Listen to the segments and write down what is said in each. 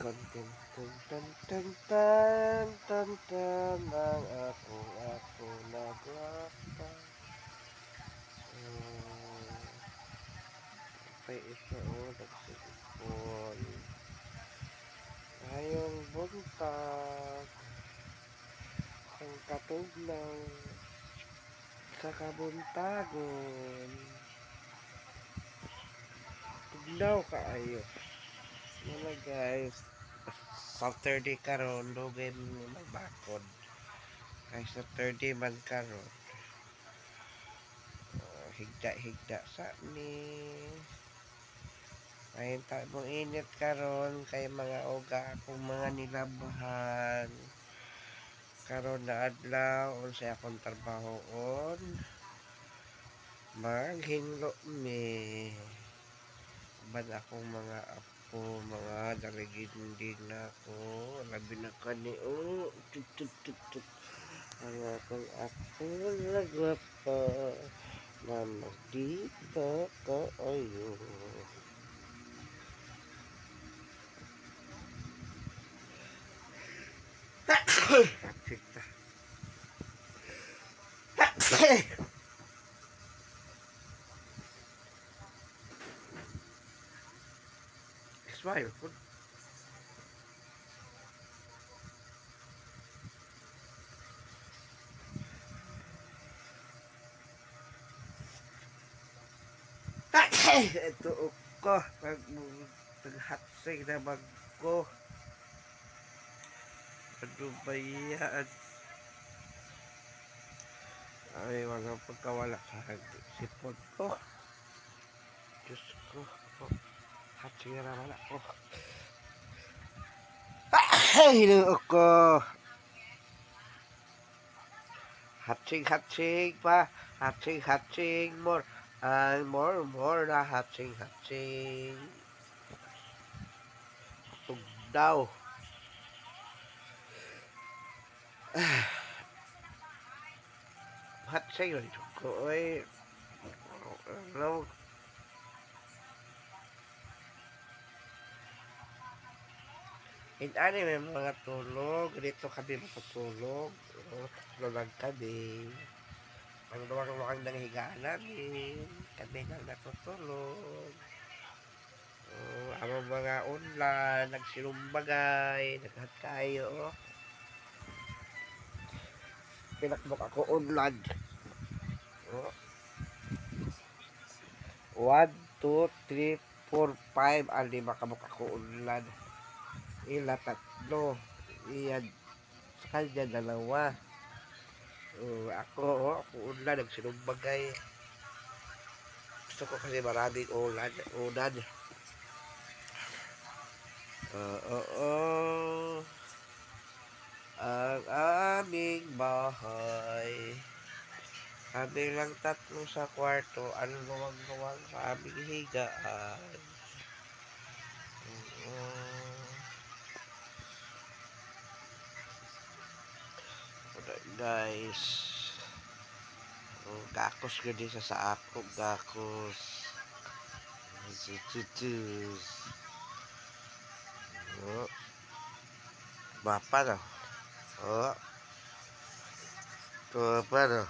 Kontin tan tan tan tan tan ang ako naglapa. May isa nagsilipon. Ngayong buntag, ang katugnaw sa kabuntagon. Tugnaw kaayo. Mga guys, Saturday karon lugay mo magbakod. Kay Saturday man karon. Higda-higda sa ni. Ayun mong init karon kay mga uga akong mga nilabahan. Karon na adlaw unsay akong trabahoon. Maghinlo mi. Ban akong mga apo, mga daligid na ako. Labi na kani tut. Ang akong apo nagwapa. Na magdita ka ayo. Sikta. Smile po. Ito ko. Pag-hatsig na magko. Ano ba yan? Ay, mga pagkawala ka. Sipon ko. Diyos ko. Hatsig na naman ako. Hinuok ko. Hatsig pa. Hatsig. More. More na hatsig. Tugdaw. Hatsig na ito ko. Ay. Ano? Ani may mga tulog. Dito kami matutulog. Tulog kami. Ang luwang-luwang ng higaan namin. Kami lang natutulog. Ang mga unlan, nagsilumbagay, naghat kayo. Pinakbok ako unlan. 1, 2, 3, 4, 5. Ali makabok ako unlan. Ila 3. Iyan. Sa kanya 2. Ako unlan, nagsilumbagay. Gusto ko kasi maraming unan. Ang aming bahay. Kami lang 3 sa kwarto. Ang luwag-luwag sa aming higaan. Guys. Gakos ko din sa ako. Gakos. Bapa na. Apa no?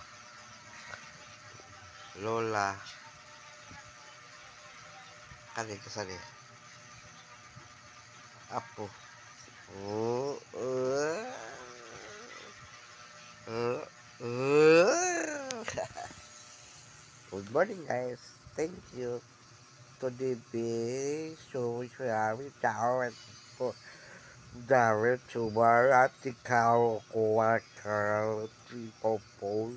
Lola. Kani kasani. Apo. Good morning guys. Thank you to the big show chào po. Dawit sumarati kao kuwakal popo.